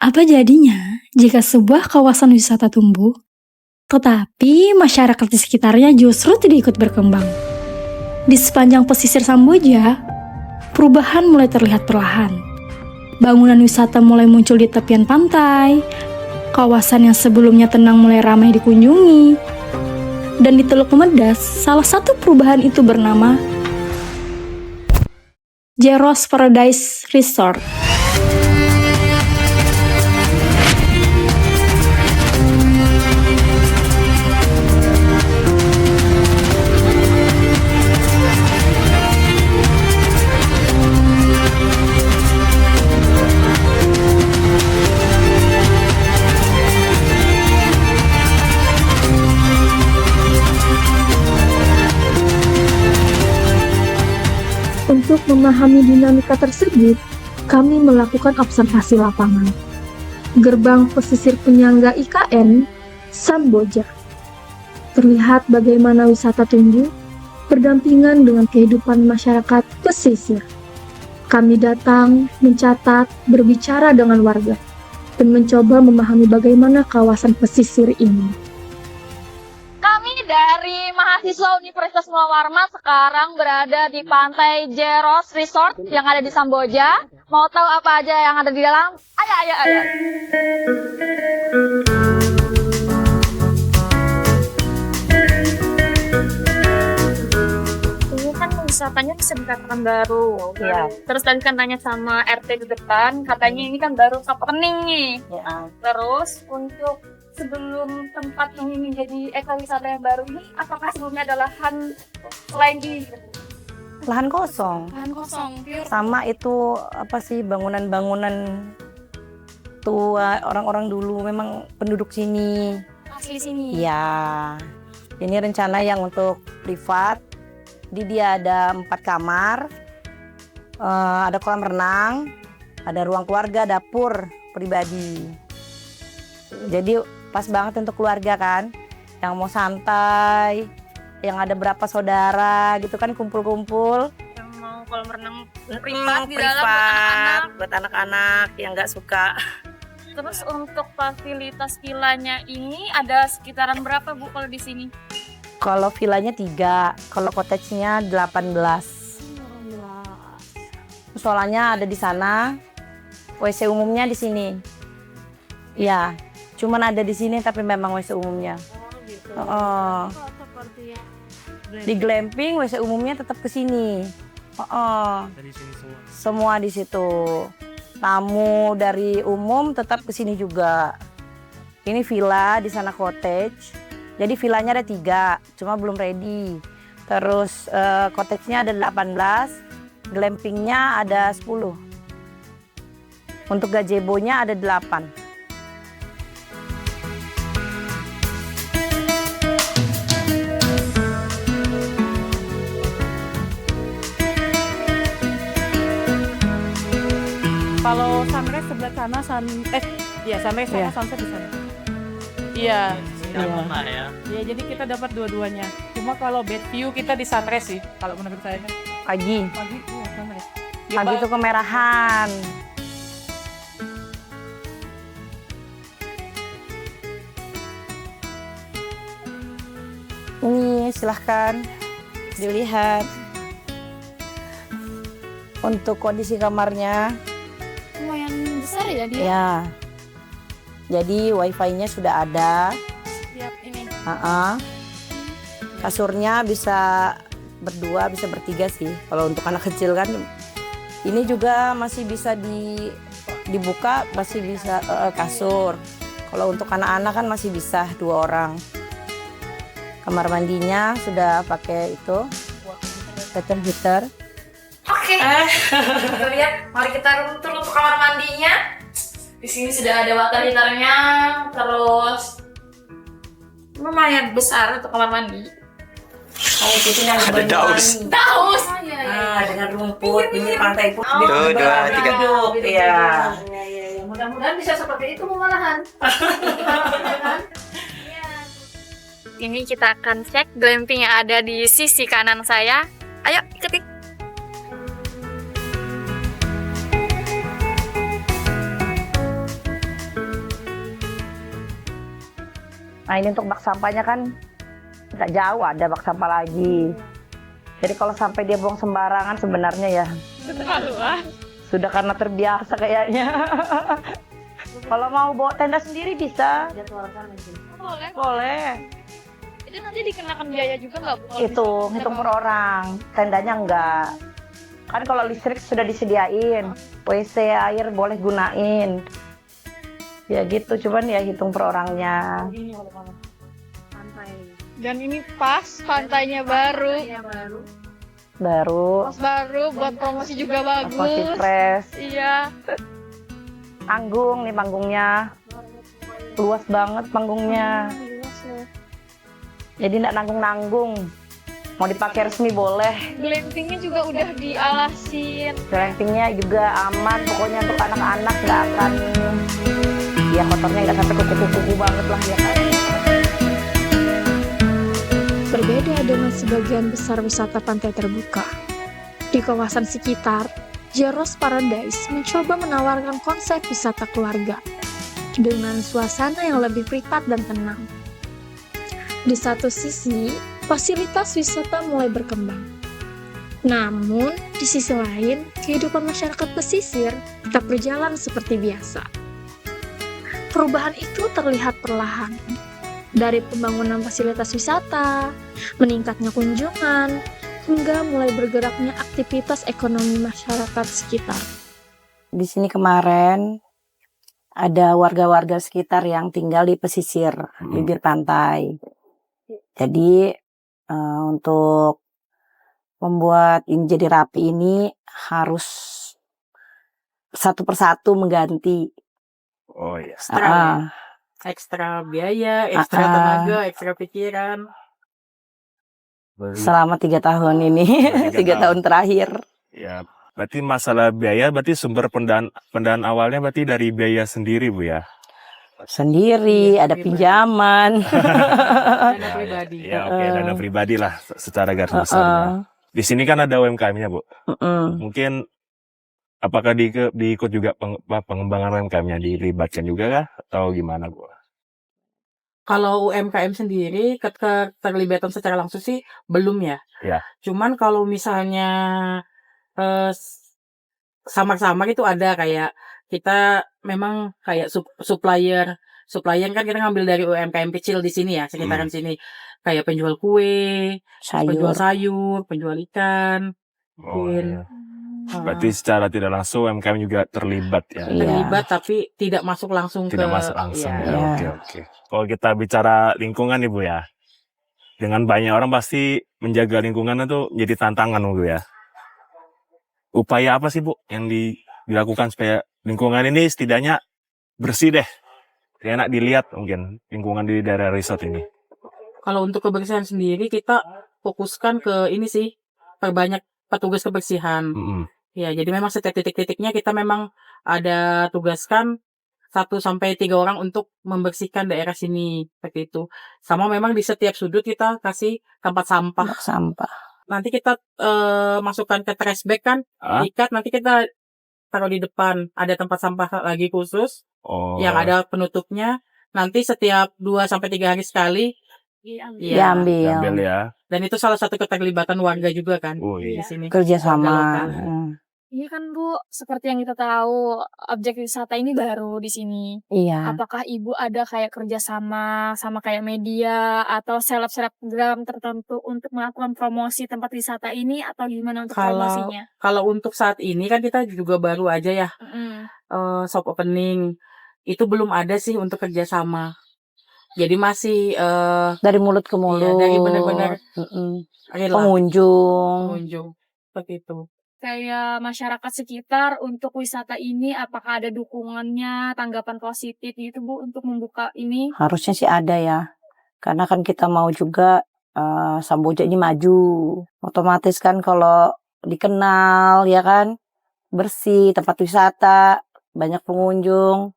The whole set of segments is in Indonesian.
Apa jadinya jika sebuah kawasan wisata tumbuh, tetapi masyarakat di sekitarnya justru tidak ikut berkembang? Di sepanjang pesisir Samboja, perubahan mulai terlihat perlahan. Bangunan wisata mulai muncul di tepian pantai, kawasan yang sebelumnya tenang mulai ramai dikunjungi, dan di Teluk Pemedas, salah satu perubahan itu bernama Jeros Paradise Resort. Untuk memahami dinamika tersebut, kami melakukan observasi lapangan. Gerbang pesisir penyangga IKN, Samboja. Terlihat bagaimana wisata tumbuh berdampingan dengan kehidupan masyarakat pesisir. Kami datang, mencatat, berbicara dengan warga, dan mencoba memahami bagaimana kawasan pesisir ini. Kami dari mahasiswa Universitas Mula Warman sekarang berada di pantai Jeros Resort yang ada di Samboja. Mau tahu apa aja yang ada di dalam? Ayo. Ini kan wisatanya bisa dikatakan baru. Ya. Terus tadi kan tanya sama RT di depan, katanya ini kan baru opening nih. Ya. Terus untuk sebelum tempat ini menjadi ekowisata yang baru ini, apakah sebelumnya ada lahan selain di Lahan kosong. lahan kosong? Pure. Sama itu apa sih bangunan-bangunan tua orang-orang dulu memang penduduk sini. Asli sini. Iya. Ini rencana yang untuk privat. Di dia ada 4 kamar, ada kolam renang, ada ruang keluarga, dapur pribadi. Jadi pas banget untuk keluarga kan, yang mau santai, yang ada berapa saudara gitu kan kumpul-kumpul. Yang mau kolam renang privat di dalam buat anak-anak. buat anak-anak yang nggak suka. Terus untuk fasilitas villanya ini ada sekitaran berapa Bu kalau di sini? Kalau villanya 3, kalau cottage-nya 18. Musolanya ada di sana, WC umumnya di sini. Iya, cuman ada di sini tapi memang WC umumnya. Di glamping WC umumnya tetap ke sini. Semua di situ. Tamu dari umum tetap ke sini juga. Ini villa, di sana cottage. Jadi villanya ada 3, cuma belum ready. Terus cottage-nya ada 18, glampingnya ada 10. Untuk gazebo-nya ada 8. Kalau sunrise sebelah sana, sunrise sana, sunset di sana. Iya. Iya. Ya, jadi kita dapat dua-duanya. Cuma kalau bed view kita di sunrise sih, kalau menurut saya. Pagi. Pagi iya sunrise. Pagi itu kemerahan. Ini silahkan dilihat. Untuk kondisi kamarnya, Lumayan besar ya dia. ya. Jadi wifi-nya sudah ada. Siap ini. Kasurnya bisa berdua, bisa bertiga sih. Kalau untuk anak kecil kan, ini juga masih bisa dibuka, masih bisa kasur. Kalau untuk anak-anak kan masih bisa 2 orang. Kamar mandinya sudah pakai itu, water heater. Oke. Kita lihat, mari kita run tour untuk kamar mandinya. Di sini sudah ada water heater-nya, terus lumayan besar untuk kamar mandi. Kayak gitu yang Ada daus. Daus. dengan rumput, pinggir pantai pun. Oh, Tuh, 2, 3. Iya. Mudah-mudahan bisa seperti itu malahan. Ini kita akan cek glamping yang ada di sisi kanan saya. Ayo ikuti. Nah ini untuk bak sampahnya kan nggak jauh ada bak sampah lagi. Jadi kalau sampai dia buang sembarangan sebenarnya ya sudah karena terbiasa kayaknya. Kalau mau bawa tenda sendiri bisa. Boleh. Boleh. Itu nanti dikenakan biaya juga nggak Bu? Hitung per orang. Tendanya enggak. Kan kalau listrik sudah disediain, WC air boleh gunain. Ya gitu, cuman ya hitung per orangnya. Dan ini pas pantainya baru. Baru. Pas baru buat promosi juga bagus. Masih fresh. Iya. Anggung nih panggungnya. Luas banget panggungnya. Jadi nggak nanggung-nanggung. Mau dipakai resmi boleh. Glampingnya juga udah dialasin. Glampingnya juga aman. Pokoknya untuk anak-anak nggak akan, ya kotornya nggak sampai kuku-kuku banget lah ya kan. Berbeda dengan sebagian besar wisata pantai terbuka, di kawasan sekitar, Jaros Paradise mencoba menawarkan konsep wisata keluarga dengan suasana yang lebih privat dan tenang. Di satu sisi, fasilitas wisata mulai berkembang. Namun, di sisi lain, kehidupan masyarakat pesisir tetap berjalan seperti biasa. Perubahan itu terlihat perlahan, dari pembangunan fasilitas wisata, meningkatnya kunjungan, hingga mulai bergeraknya aktivitas ekonomi masyarakat sekitar. Di sini kemarin ada warga-warga sekitar yang tinggal di pesisir bibir pantai. Jadi untuk membuat ini jadi rapi ini harus satu persatu mengganti. Oh iya. Ekstra biaya, ekstra tenaga, ekstra pikiran. Selama 3 tahun ini, 3 tahun terakhir. Ya, berarti masalah biaya, berarti sumber pendanaan awalnya berarti dari biaya sendiri Bu ya? Sendiri, ada pinjaman. Dana pribadi. Ya oke, dana pribadi lah secara garis besarnya. Di sini kan ada UMKM-nya Bu. Mungkin apakah diikut juga pengembangan UMKM-nya, dilibatkan juga kah? Atau gimana Bu? Kalau UMKM sendiri keterlibatan secara langsung sih belum ya. Ya. Cuman kalau misalnya samar-samar itu ada kayak kita memang kayak supplier kan kita ngambil dari UMKM kecil di sini ya, sekitaran sini. Kayak penjual kue, penjual sayur, penjual ikan. Mungkin. Berarti secara tidak langsung UMKM juga terlibat ya? Terlibat tapi tidak masuk langsung tidak masuk langsung ya. Oke. Kalau kita bicara lingkungan nih Bu ya, dengan banyak orang pasti menjaga lingkungan itu jadi tantangan Bu ya. Upaya apa sih Bu yang dilakukan supaya lingkungan ini setidaknya bersih deh, enak dilihat mungkin lingkungan di daerah resort ini? Kalau untuk kebersihan sendiri kita fokuskan ke ini sih, perbanyak petugas kebersihan. Ya, jadi memang setiap titik-titiknya kita memang ada tugaskan 1-3 orang untuk membersihkan daerah sini seperti itu. Sama memang di setiap sudut kita kasih tempat sampah. Nanti kita masukkan ke trash bag kan, ikat, nanti kita taruh di depan. Ada tempat sampah lagi khusus yang ada penutupnya. Nanti setiap 2-3 hari sekali diambil ya. Dan itu salah satu keterlibatan warga juga kan di sini. Kerjasama. Iya kan Bu, seperti yang kita tahu, objek wisata ini baru di sini. Iya. Apakah Ibu ada kayak kerjasama sama kayak media atau selebgram tertentu untuk melakukan promosi tempat wisata ini atau gimana untuk promosinya? Kalau untuk saat ini kan kita juga baru aja ya, soft opening. Itu belum ada sih untuk kerjasama. Jadi masih dari mulut ke mulut. Iya, dari benar-benar pengunjung seperti itu. Kayak masyarakat sekitar untuk wisata ini, apakah ada dukungannya, tanggapan positif gitu Bu untuk membuka ini? Harusnya sih ada ya, karena kan kita mau juga Samboja ini maju. Otomatis kan kalau dikenal ya kan, bersih tempat wisata, banyak pengunjung,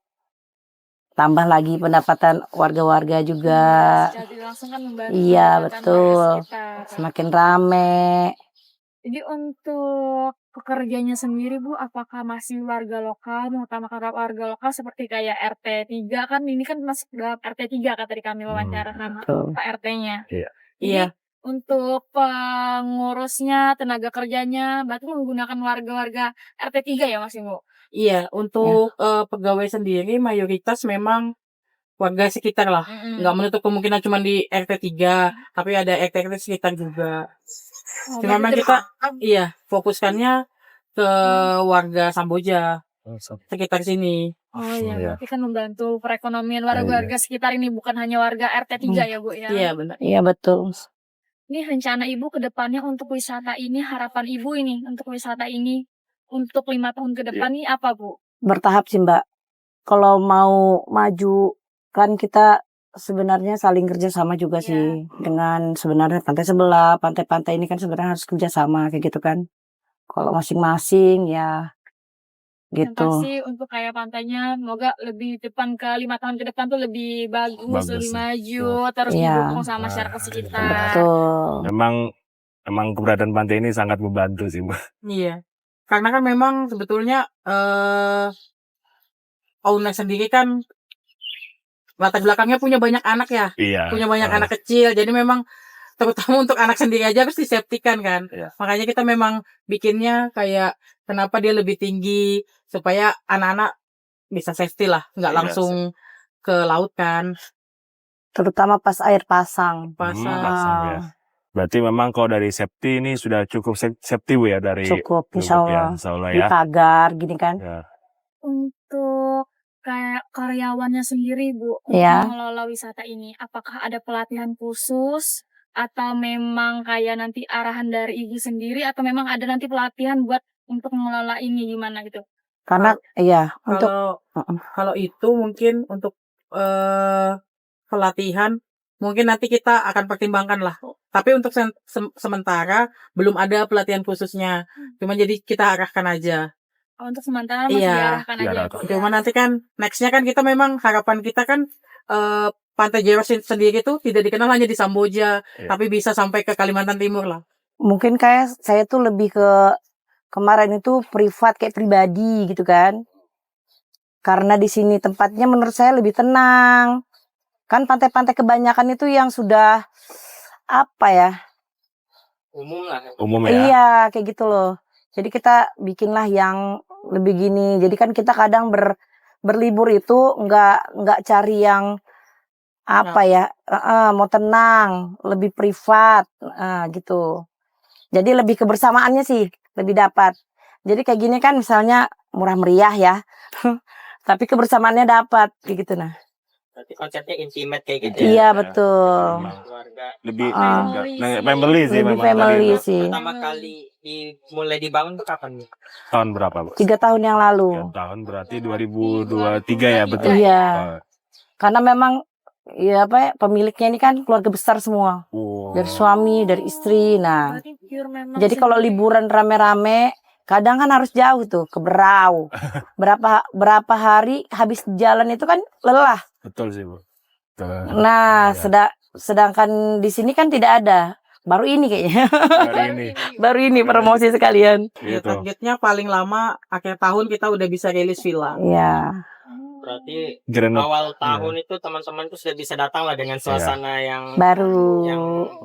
tambah lagi pendapatan warga-warga juga. Secara langsung kan membantu. Iya betul, semakin rame. Jadi untuk pekerjanya sendiri Bu, apakah masih warga lokal, mengutamakan warga lokal seperti kayak RT 3 kan ini kan masuk dalam RT 3 kan tadi kami wawancara sama Betul. Pak RT-nya. Iya. Jadi Iya. untuk pengurusnya, tenaga kerjanya, berarti menggunakan warga-warga RT 3 ya Mas Ibu? Iya, untuk pegawai sendiri mayoritas memang warga sekitar lah. Nggak menutup kemungkinan cuma di RT 3, tapi ada RT sekitar juga. Oh, Cuma memang berarti kita fokuskannya ke warga Samboja sekitar sini. Oh iya, Iya. berarti kan membantu perekonomian warga-warga sekitar ini, bukan hanya warga RT 3 ya Bu ya? Iya, benar. Iya betul. Ini rencana Ibu ke depannya untuk wisata ini, harapan Ibu ini untuk wisata ini untuk 5 tahun ke depan ini apa Bu? Bertahap sih Mbak. Kalau mau maju kan kita sebenarnya saling kerjasama juga sih dengan sebenarnya pantai sebelah, pantai-pantai ini kan sebenarnya harus kerjasama kayak gitu kan. Kalau masing-masing ya Yang gitu. pasti untuk kayak pantainya semoga lebih depan ke 5 tahun ke depan tuh lebih bagus, Bagus lebih ya. maju, terus Iya. didukung sama masyarakat sekitar. Betul. Memang keberadaan pantai ini sangat membantu sih, Mbak. Iya. Karena kan memang sebetulnya owner sendiri kan latar belakangnya punya banyak anak ya. Iya. Punya banyak anak kecil. Jadi memang terutama untuk anak sendiri aja harus diseptikan kan. Iya. Makanya kita memang bikinnya kayak kenapa dia lebih tinggi supaya anak-anak bisa safety lah, nggak Iya, langsung ke laut kan. Terutama pas air pasang. Pasang. pasang ya. Berarti memang kalau dari safety ini sudah cukup safety Bu ya dari Cukup insya Allah. Insya Allah Di ya. pagar gini kan. Ya. Untuk kayak karyawannya sendiri Bu, untuk Iya. mengelola wisata ini, apakah ada pelatihan khusus atau memang kayak nanti arahan dari Ibu sendiri atau memang ada nanti pelatihan buat untuk mengelola ini gimana gitu? Karena iya untuk Kalau itu mungkin untuk pelatihan mungkin nanti kita akan pertimbangkan lah. Tapi untuk sementara belum ada pelatihan khususnya. Cuma jadi kita arahkan aja. Oh, untuk sementara masih Iya. diarahkan aja. Diarahkan. Bu, ya? Cuma nanti kan nextnya kan kita memang harapan kita kan Pantai Jeros sendiri tuh tidak dikenal hanya di Samboja, Iya. tapi bisa sampai ke Kalimantan Timur lah. mungkin kayak saya tuh lebih ke kemarin itu privat kayak pribadi gitu kan. Karena di sini tempatnya menurut saya lebih tenang. Kan pantai-pantai kebanyakan itu yang sudah apa ya? Umum ya. Iya, kayak gitu loh. Jadi kita bikinlah yang lebih gini. Jadi kan kita kadang berlibur itu nggak cari yang apa ya? Mau tenang, lebih privat gitu. Jadi lebih kebersamaannya sih lebih dapat. Jadi kayak gini kan misalnya murah meriah ya. Tapi kebersamaannya dapat kayak gitu nah. Berarti konsepnya intimate kayak gitu Iya, ya. betul. Keluarga. Lebih Family family sih Lebih memang. family tadi. sih. Pertama kali mulai dibangun tuh kapan nih? Tahun berapa, Bu? 3 tahun yang lalu. 3 tahun berarti 2023 ya, betul? Iya. Oh. Karena memang ya apa ya, pemiliknya ini kan keluarga besar semua. Wow. Dari suami, dari istri. Nah, Berarti pure memang jadi kalau sendiri. liburan rame-rame, kadang kan harus jauh tuh ke Berau. Berapa hari habis jalan itu kan lelah. Betul sih, Bu. Betul. Nah, Ya. sedangkan di sini kan tidak ada. Baru ini kayaknya. Hari ini. Baru ini promosi sekalian. Ya, Gitu. targetnya paling lama akhir tahun kita udah bisa rilis villa. Iya. Berarti Grand awal tahun itu teman-teman tuh sudah bisa datang lah dengan suasana yang Baru.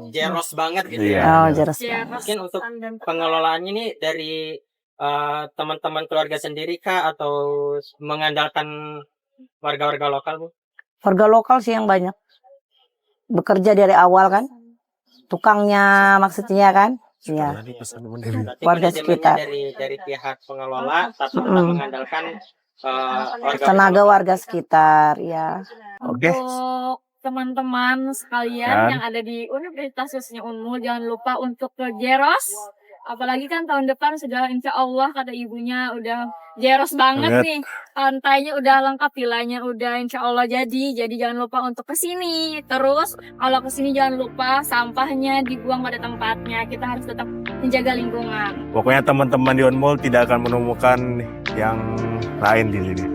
jeros banget gitu Iya. ya. Oh, jelas. Ya, Mungkin untuk standar. pengelolaannya ini dari teman-teman keluarga sendiri kah atau mengandalkan warga-warga lokal Bu? Warga lokal sih yang banyak. Bekerja dari awal kan. Tukangnya maksudnya kan. Iya. Tadi pesan Berarti Warga manajemennya sekitar. dari pihak pengelola tapi tetap mengandalkan warga Tenaga warga sekitar, ya. Oke. Untuk teman-teman sekalian Dan- yang ada di Universitas khususnya Unmul, jangan lupa untuk ke Jeros. Apalagi kan tahun depan sudah insya Allah kata ibunya udah Jeros banget Banget. nih. Pantainya udah lengkap, vilanya udah insya Allah jadi. Jadi jangan lupa untuk kesini. Terus kalau kesini jangan lupa sampahnya dibuang pada tempatnya. Kita harus tetap menjaga lingkungan. Pokoknya teman-teman di Unmul tidak akan menemukan yang lain di sini.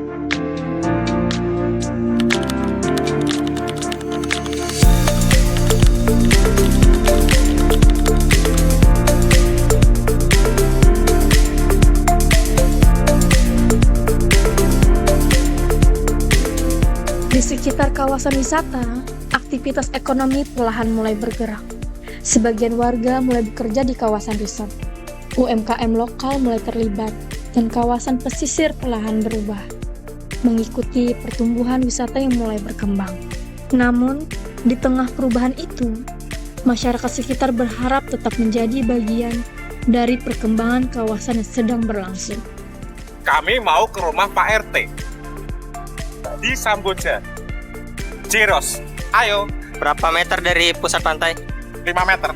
Di sekitar kawasan wisata, aktivitas ekonomi perlahan mulai bergerak. Sebagian warga mulai bekerja di kawasan resort. UMKM lokal mulai terlibat, dan kawasan pesisir perlahan berubah, mengikuti pertumbuhan wisata yang mulai berkembang. Namun, di tengah perubahan itu, masyarakat sekitar berharap tetap menjadi bagian dari perkembangan kawasan yang sedang berlangsung. Kami mau ke rumah Pak RT di Samboja, Ciros. Ayo, Berapa meter dari pusat pantai? 5 meter.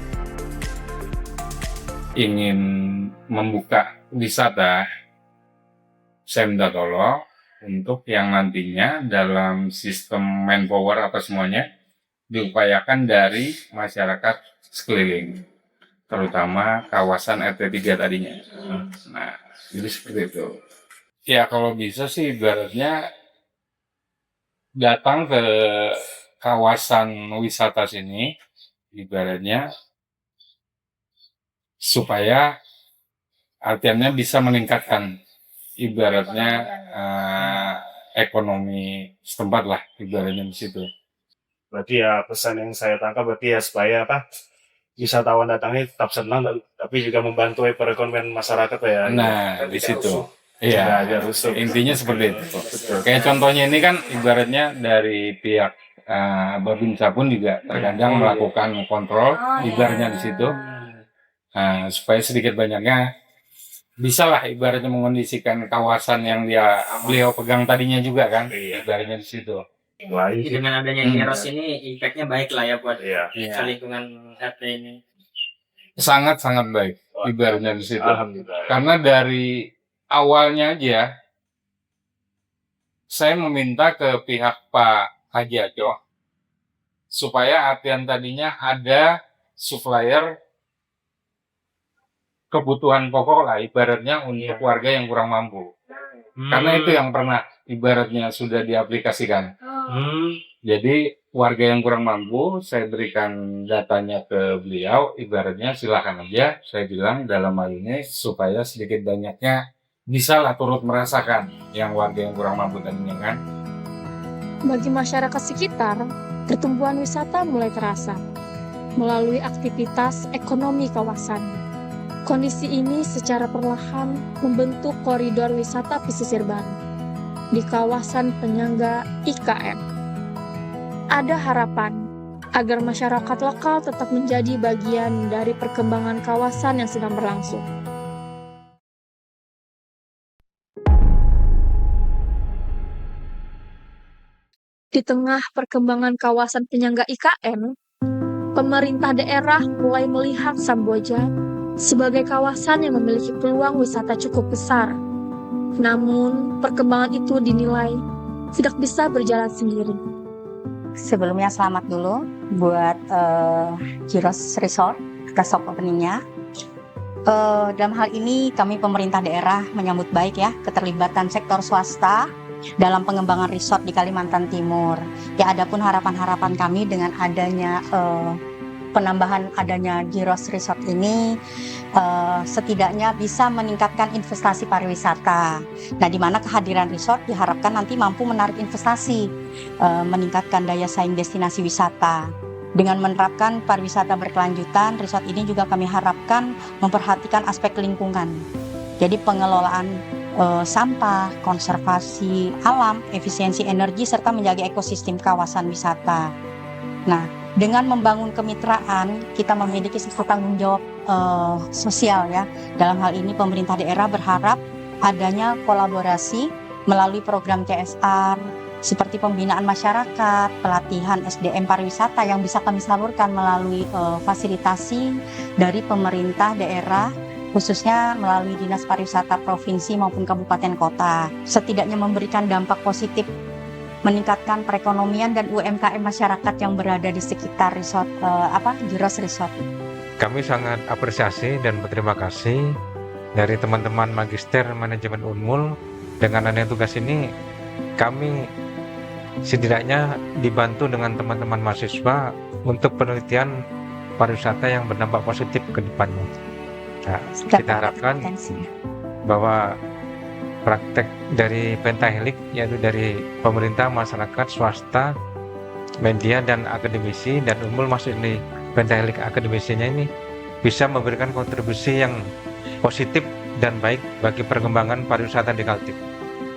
Ingin membuka wisata, saya minta tolong untuk yang nantinya dalam sistem manpower atau semuanya diupayakan dari masyarakat sekeliling, terutama kawasan RT 3 tadinya. Nah, jadi seperti itu. Ya kalau bisa sih ibaratnya datang ke kawasan wisata sini, ibaratnya supaya artiannya bisa meningkatkan ibaratnya ekonomi setempat lah ibaratnya di situ. Berarti ya pesan yang saya tangkap berarti ya supaya wisatawan datangnya tetap senang tapi juga membantu perekonomian masyarakat ya. Nah, Kan di tidak situ. rusuh. Iya, Tidak aja rusuh. intinya seperti itu. Kayak contohnya ini kan ibaratnya dari pihak Babinsa pun juga terkadang melakukan kontrol ibaratnya di situ. Nah, supaya sedikit banyaknya bisa lah ibaratnya mengondisikan kawasan yang beliau pegang tadinya juga kan, ibaratnya di situ. Lain sih. Dengan adanya Giros ini impact-nya baik lah ya buat Iya. lingkungan RT ini. Sangat-sangat baik ibaratnya di situ. Alhamdulillah. Karena dari awalnya aja saya meminta ke pihak Pak Haji Aco supaya artian tadinya ada supplier kebutuhan pokok lah ibaratnya untuk warga yang kurang mampu. Karena itu yang pernah ibaratnya sudah diaplikasikan. Jadi warga yang kurang mampu saya berikan datanya ke beliau, ibaratnya silakan aja saya bilang dalam hal ini supaya sedikit banyaknya bisa lah turut merasakan yang warga yang kurang mampu tadinya kan. Bagi masyarakat sekitar, pertumbuhan wisata mulai terasa melalui aktivitas ekonomi kawasan. Kondisi ini secara perlahan membentuk koridor wisata pesisir baru di kawasan penyangga IKN. Ada harapan agar masyarakat lokal tetap menjadi bagian dari perkembangan kawasan yang sedang berlangsung. Di tengah perkembangan kawasan penyangga IKN, pemerintah daerah mulai melihat Samboja sebagai kawasan yang memiliki peluang wisata cukup besar. Namun, perkembangan itu dinilai tidak bisa berjalan sendiri. Sebelumnya selamat dulu buat Giros Resort atas soft openingnya. Dalam hal ini kami pemerintah daerah menyambut baik ya keterlibatan sektor swasta dalam pengembangan resort di Kalimantan Timur. Ya, adapun harapan-harapan kami dengan adanya penambahan adanya Giros Resort ini setidaknya bisa meningkatkan investasi pariwisata. Nah, di mana kehadiran resort diharapkan nanti mampu menarik investasi, meningkatkan daya saing destinasi wisata. Dengan menerapkan pariwisata berkelanjutan, resort ini juga kami harapkan memperhatikan aspek lingkungan. Jadi pengelolaan sampah, konservasi alam, efisiensi energi, serta menjaga ekosistem kawasan wisata. Nah, dengan membangun kemitraan, kita memiliki satu tanggung jawab sosial ya. Dalam hal ini pemerintah daerah berharap adanya kolaborasi melalui program CSR seperti pembinaan masyarakat, pelatihan SDM pariwisata yang bisa kami salurkan melalui fasilitasi dari pemerintah daerah, khususnya melalui Dinas Pariwisata Provinsi maupun Kabupaten Kota. Setidaknya memberikan dampak positif meningkatkan perekonomian dan UMKM masyarakat yang berada di sekitar resort Giros Resort. Kami sangat apresiasi dan berterima kasih dari teman-teman Magister Manajemen Unmul. Dengan adanya tugas ini, kami setidaknya dibantu dengan teman-teman mahasiswa untuk penelitian pariwisata yang berdampak positif ke depannya. Nah, kita harapkan bahwa praktek dari pentahelik, yaitu dari pemerintah, masyarakat, swasta, media, dan akademisi, dan Unmul masuk di pentahelik akademisinya ini bisa memberikan kontribusi yang positif dan baik bagi perkembangan pariwisata di Kaltim.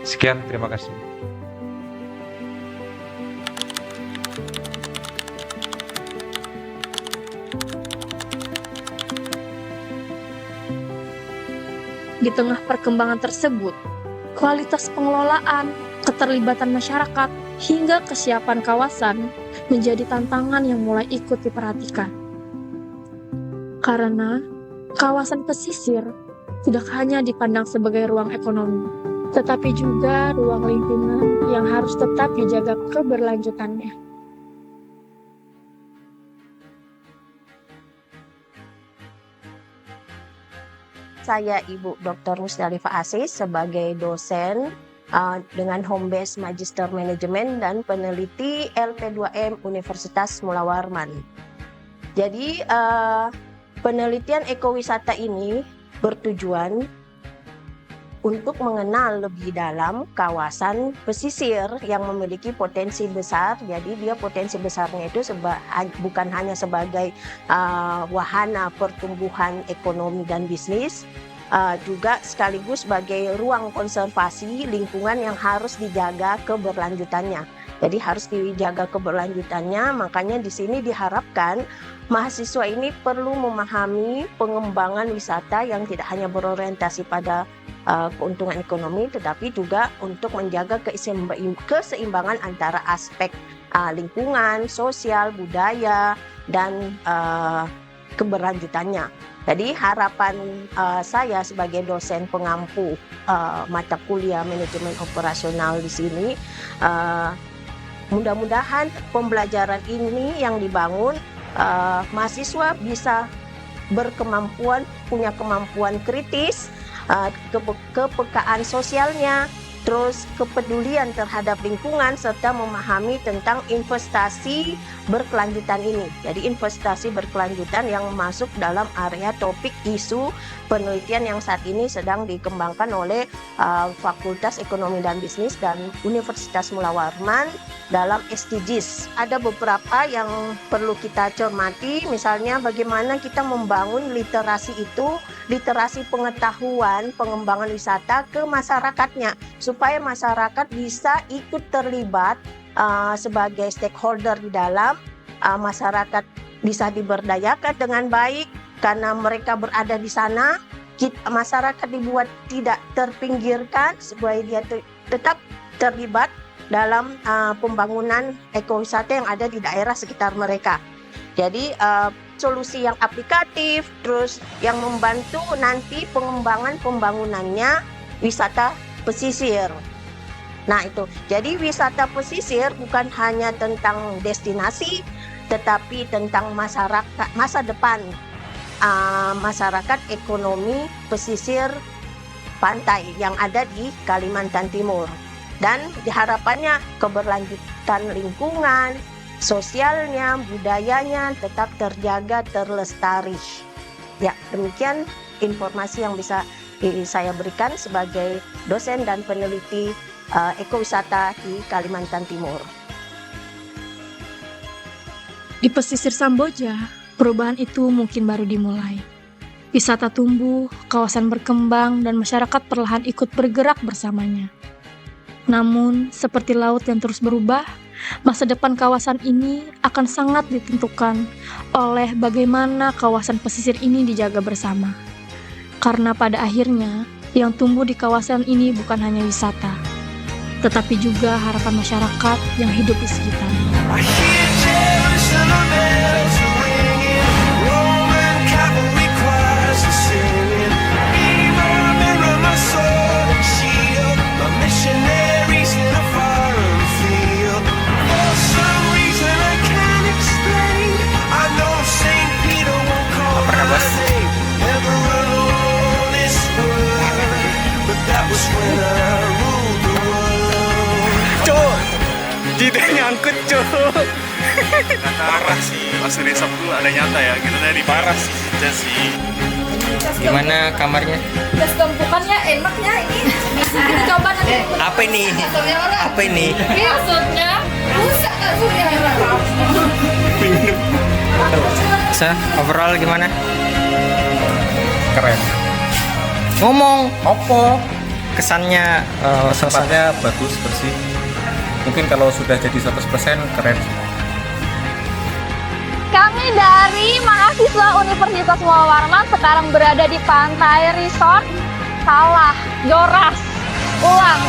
Sekian, terima kasih. Di tengah perkembangan tersebut, kualitas pengelolaan, keterlibatan masyarakat, hingga kesiapan kawasan menjadi tantangan yang mulai ikut diperhatikan. Karena kawasan pesisir tidak hanya dipandang sebagai ruang ekonomi, tetapi juga ruang lingkungan yang harus tetap dijaga keberlanjutannya. Saya Ibu Dr. Musdalifah Asis sebagai dosen dengan home base Magister Manajemen dan peneliti LP2M Universitas Mula Warman. Jadi penelitian ekowisata ini bertujuan untuk mengenal lebih dalam kawasan pesisir yang memiliki potensi besar. Jadi dia potensi besarnya itu bukan hanya sebagai wahana pertumbuhan ekonomi dan bisnis, juga sekaligus sebagai ruang konservasi lingkungan yang harus dijaga keberlanjutannya. Jadi harus dijaga keberlanjutannya, makanya di sini diharapkan mahasiswa ini perlu memahami pengembangan wisata yang tidak hanya berorientasi pada keuntungan ekonomi, tetapi juga untuk menjaga keseimbangan antara aspek lingkungan, sosial, budaya, dan keberlanjutannya. Jadi harapan saya sebagai dosen pengampu mata kuliah manajemen operasional di sini, mudah-mudahan pembelajaran ini yang dibangun, mahasiswa bisa punya kemampuan kritis, kepekaan sosialnya, terus kepedulian terhadap lingkungan, serta memahami tentang investasi berkelanjutan ini. Jadi investasi berkelanjutan yang masuk dalam area topik isu penelitian yang saat ini sedang dikembangkan oleh Fakultas Ekonomi dan Bisnis dan Universitas Mula Warman dalam SDGs. Ada beberapa yang perlu kita cermati, misalnya bagaimana kita membangun literasi itu, literasi pengetahuan pengembangan wisata ke masyarakatnya, supaya masyarakat bisa ikut terlibat sebagai stakeholder di dalam, masyarakat bisa diberdayakan dengan baik karena mereka berada di sana, masyarakat dibuat tidak terpinggirkan supaya dia tetap terlibat dalam pembangunan ekowisata yang ada di daerah sekitar mereka. Jadi solusi yang aplikatif, terus yang membantu nanti pengembangan pembangunannya wisata pesisir. Nah itu, jadi wisata pesisir bukan hanya tentang destinasi, tetapi tentang masyarakat, masa depan masyarakat ekonomi pesisir pantai yang ada di Kalimantan Timur. Dan harapannya keberlanjutan lingkungan, sosialnya, budayanya tetap terjaga, terlestari. Ya, demikian informasi yang bisa saya berikan sebagai dosen dan peneliti ekowisata di Kalimantan Timur. Di pesisir Samboja, perubahan itu mungkin baru dimulai. Wisata tumbuh, kawasan berkembang, dan masyarakat perlahan ikut bergerak bersamanya. Namun, seperti laut yang terus berubah, masa depan kawasan ini akan sangat ditentukan oleh bagaimana kawasan pesisir ini dijaga bersama. Karena pada akhirnya, yang tumbuh di kawasan ini bukan hanya wisata, tetapi juga harapan masyarakat yang hidup di sekitarnya. Kita nyangkut cok. Parah sih. Pas di desa dulu ada nyata ya. Kita tadi parah sih. Gimana kamarnya? Gas gempukannya enaknya ini. Kita coba nanti. Apa ini? Apa ini? Maksudnya rusak kasurnya. Overall gimana? Keren. Ngomong Oppo. kesannya suasana. Tempatnya bagus, bersih. Mungkin kalau sudah jadi 100% keren. Kami dari mahasiswa Universitas Muhammad Warman sekarang berada di Pantai Resort. Salah, Joras. Ulang.